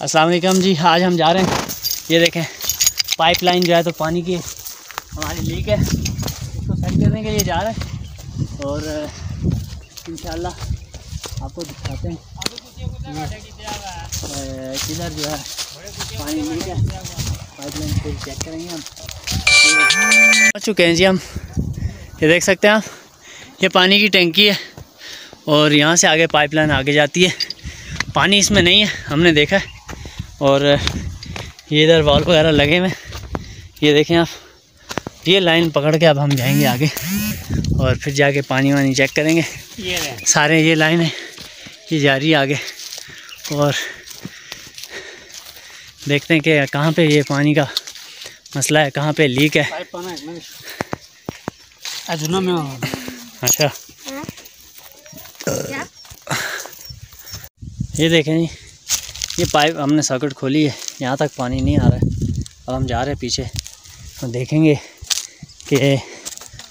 अस्सलाम वालेकुम जी। आज हम जा रहे हैं, ये देखें पाइपलाइन जो है तो पानी की हमारी लीक है, उसको सेट करने के लिए जा रहे हैं और इंशाल्लाह आपको दिखाते हैं किधर जो है पानी लीक है। पाइपलाइन फिर चेक करेंगे हम। पहुँच चुके हैं जी हम, ये देख सकते हैं आप, ये पानी की टंकी है और यहाँ से आगे पाइपलाइन आगे जाती है। पानी इसमें नहीं है, हमने देखा है। और ये इधर वॉल वगैरह लगे हुए, ये देखें आप, ये लाइन पकड़ के अब हम जाएंगे आगे और फिर जाके पानी वानी चेक करेंगे। सारे ये लाइन है, ये जा रही है आगे और देखते हैं कि कहाँ पे ये पानी का मसला है, कहाँ पे लीक है। अच्छा, ये देखें जी, ये पाइप हमने सर्किट खोली है, यहाँ तक पानी नहीं आ रहा है। अब हम जा रहे हैं पीछे और देखेंगे कि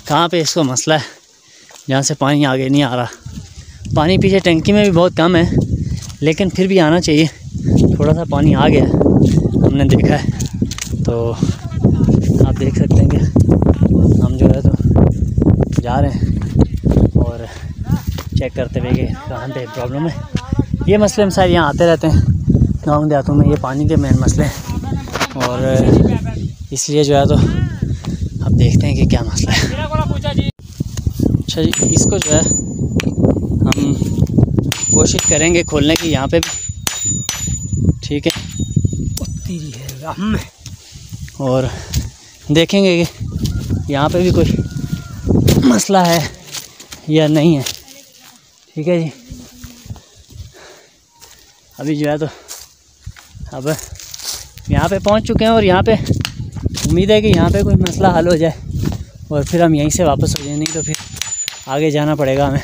कहाँ पे इसको मसला है, जहाँ से पानी आगे नहीं आ रहा। पानी पीछे टंकी में भी बहुत कम है, लेकिन फिर भी आना चाहिए। थोड़ा सा पानी आ गया हमने देखा है, तो आप देख सकते हैं कि हम जो है तो जा रहे हैं और चेक करते हुए कि कहाँ पे प्रॉब्लम है। ये मसले हम शायद यहाँ आते रहते हैं गाँव देहातों में, ये पानी के मेन मसले हैं और इसलिए जो है तो अब देखते हैं कि क्या मसला है। अच्छा जी, इसको जो है हम कोशिश करेंगे खोलने की यहाँ पे भी, ठीक है, और देखेंगे कि यहाँ पे भी कोई मसला है या नहीं है। ठीक है जी, अभी जो है तो अब यहाँ पे पहुँच चुके हैं और यहाँ पे उम्मीद है कि यहाँ पे कोई मसला हल हो जाए और फिर हम यहीं से वापस हो जाए, नहीं तो फिर आगे जाना पड़ेगा हमें।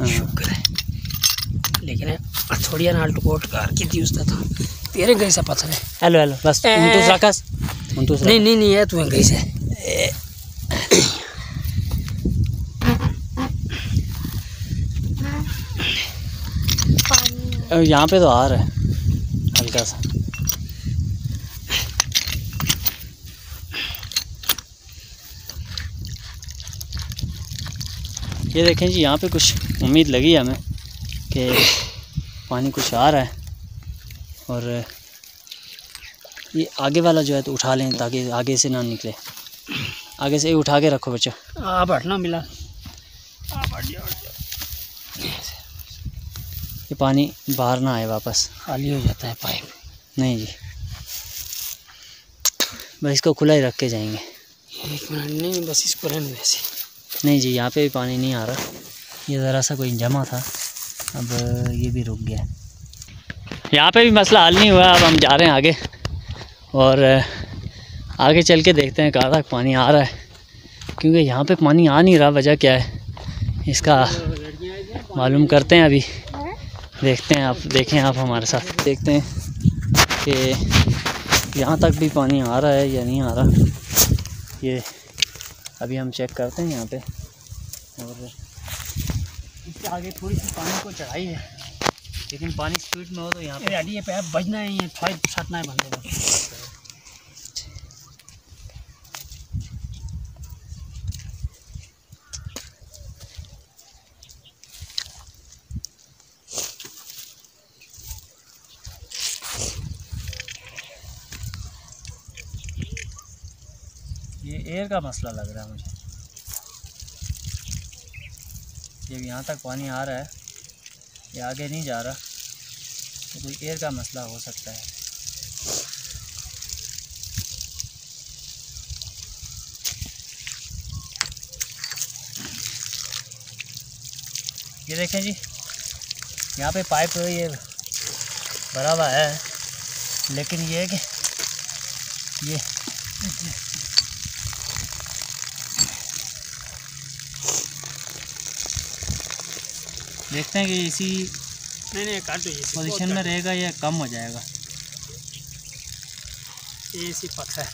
शुक्र है, लेकिन थोड़ी नाल टकोट कार की थी उसका तो तेरे गई से पत्थर है। हेलो हेलो, बस दूसरा कस नहीं नहीं नहीं है, तू गई से यहाँ पे तो आ रहा है हल्का सा। ये देखें जी, यहाँ पे कुछ उम्मीद लगी है हमें कि पानी कुछ आ रहा है और ये आगे वाला जो है तो उठा लें ताकि आगे से ना निकले। आगे से ही उठा के रखो बच्चा। आप हटना मिला, ये पानी बाहर ना आए, वापस खाली हो जाता है पाइप। नहीं जी, बस इसको खुला ही रख के जाएंगे। एक मिनट, नहीं बस इसको रहने वैसे। नहीं जी, यहाँ पे भी पानी नहीं आ रहा, ये ज़रा सा कोई जमा था, अब ये भी रुक गया। यहाँ पे भी मसला हल नहीं हुआ। अब हम जा रहे हैं आगे और आगे चल के देखते हैं कहाँ तक पानी आ रहा है, क्योंकि यहाँ पे पानी आ नहीं रहा। वजह क्या है इसका मालूम करते हैं, अभी देखते हैं। आप देखें, आप हमारे साथ देखते हैं कि यहाँ तक भी पानी आ रहा है या नहीं आ रहा। ये अभी हम चेक करते हैं यहाँ पे, और इससे आगे थोड़ी सी पानी को चढ़ाई है, लेकिन पानी स्पीड में हो तो यहाँ पे ये पैप बजना है, ये फाइट छटना है बंदे को। ये एयर का मसला लग रहा है मुझे। जब यहाँ तक पानी आ रहा है, ये आगे नहीं जा रहा, तो कोई एयर का मसला हो सकता है। ये देखें जी, यहाँ पे पाइप ये भरा हुआ है, लेकिन ये है कि ये देखते हैं कि इसी नहीं काटो, ये पोजीशन में रहेगा ये कम हो जाएगा। ये सी पत्थर है।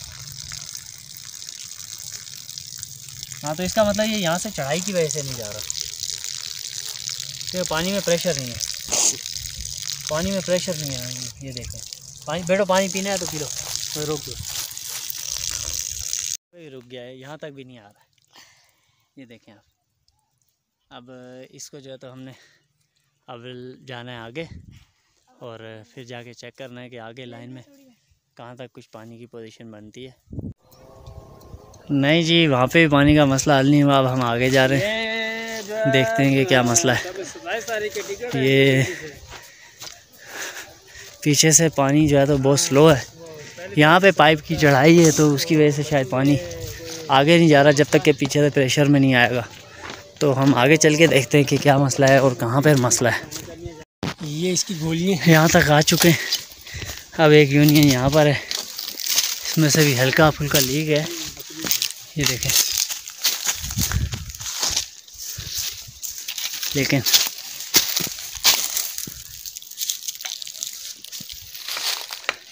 हाँ तो इसका मतलब ये यहाँ से चढ़ाई की वजह से नहीं जा रहा, क्योंकि पानी में प्रेशर नहीं है, पानी में प्रेशर नहीं है। ये देखें, पानी बैठो, पानी पीना है तो पी लो, तो रोक दो। रुक गया है, यहाँ तक भी नहीं आ रहा है। ये देखें आप, अब इसको जो है तो हमने अब जाना है आगे और फिर जाके चेक करना है कि आगे लाइन में कहाँ तक कुछ पानी की पोजीशन बनती है। नहीं जी, वहाँ पे भी पानी का मसला हल नहीं हुआ। अब हम आगे जा रहे हैं, देखते हैं कि क्या मसला है। ये पीछे से पानी जो है तो बहुत स्लो है, यहाँ पे पाइप की चढ़ाई है तो उसकी वजह से शायद पानी आगे नहीं जा रहा जब तक कि पीछे से प्रेशर में नहीं आएगा। तो हम आगे चल के देखते हैं कि क्या मसला है और कहाँ पर मसला है। ये इसकी गोलियाँ यहाँ तक आ चुके हैं। अब एक यूनियन यहाँ पर है, इसमें से भी हल्का फुल्का लीक है। ये देखें, लेकिन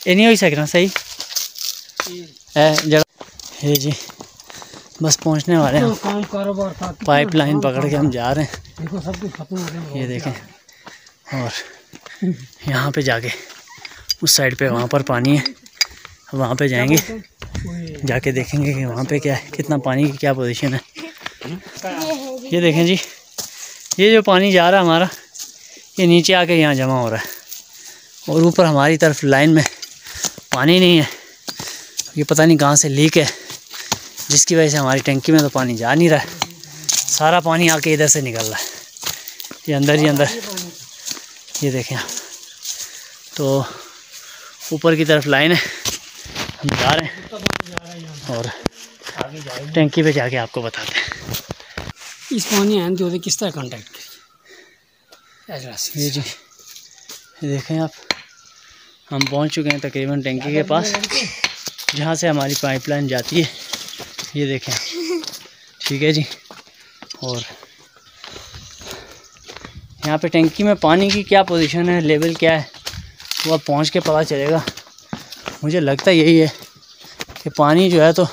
ये नहीं हो सकना सही है जगह। ये जी बस पहुंचने वाले हैं, पाइप लाइन पकड़ के हम जा रहे हैं। देखो सब कुछ खत्म हो गया। ये देखें, और यहाँ पे जाके उस साइड पे वहाँ पर पानी है, वहाँ पे जाएंगे, जाके देखेंगे कि वहाँ पे क्या है, कितना पानी की क्या पोजीशन है। ये देखें जी, ये जो पानी जा रहा है हमारा, ये नीचे आके यहाँ जमा हो रहा है और ऊपर हमारी तरफ लाइन में पानी नहीं है। ये पता नहीं कहाँ से लीक है, जिसकी वजह से हमारी टंकी में तो पानी जा नहीं रहा है, सारा पानी आके इधर से निकल रहा है, ये अंदर ही अंदर। ये देखें आप, तो ऊपर की तरफ लाइन है, हम जा रहे हैं और टंकी पे जाके आपको बताते हैं। इस पानी आने तो किस तरह कांटेक्ट करें। ये जी, ये देखें आप, हम पहुंच चुके हैं तकरीबन टंकी के पास जहाँ से हमारी पाइपलाइन जाती है। ये देखें, ठीक है जी। और यहाँ पे टंकी में पानी की क्या पोजीशन है, लेवल क्या है, वो अब पहुँच के पता चलेगा। मुझे लगता यही है कि पानी जो है तो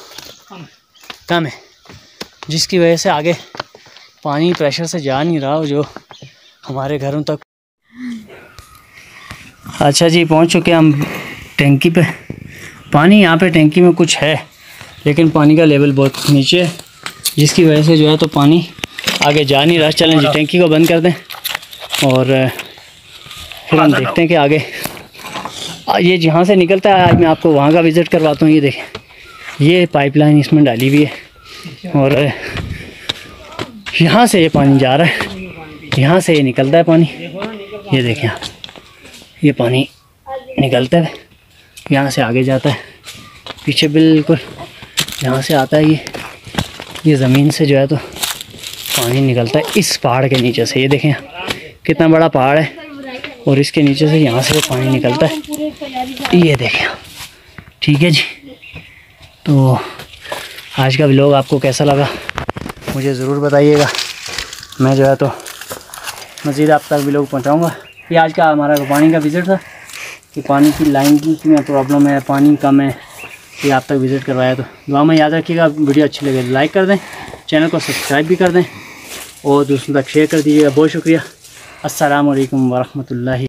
कम है, जिसकी वजह से आगे पानी प्रेशर से जा नहीं रहा जो हमारे घरों तक। अच्छा जी, पहुंच चुके हैं हम टंकी पे। पानी यहाँ पे टंकी में कुछ है, लेकिन पानी का लेवल बहुत नीचे है, जिसकी वजह से जो है तो पानी आगे जा नहीं रहा। चलें जी, टंकी को बंद कर दें और फिर हम देखते हैं कि आगे ये जहाँ से निकलता है। आज मैं आपको वहाँ का विज़िट करवाता हूँ। ये देखें, ये पाइपलाइन इसमें डाली हुई है और यहाँ से ये पानी जा रहा है, यहाँ से ये निकलता है पानी। ये देखें आप, ये पानी निकलता है, यहाँ से आगे जाता है, पीछे बिल्कुल यहाँ से आता है। ये ज़मीन से जो है तो पानी निकलता है इस पहाड़ के नीचे से। ये देखें कितना बड़ा पहाड़ है और इसके नीचे से यहाँ से पानी निकलता है। ये देखें, ठीक है जी। तो आज का व्लॉग आपको कैसा लगा मुझे ज़रूर बताइएगा। मैं जो है तो मज़ीद आप तक व्लॉग पहुँचाऊँगा। ये आज का हमारा पानी का विज़िट था कि पानी की लाइन की प्रॉब्लम है, पानी कम है, ये आप तक विज़िट करवाया। तो दुआ में याद रखिएगा। वीडियो अच्छी लगे लाइक कर दें, चैनल को सब्सक्राइब भी कर दें और दूसरों तक शेयर कर दीजिएगा। बहुत शुक्रिया। अस्सलामु अलैकुम वरहमतुल्लाहि।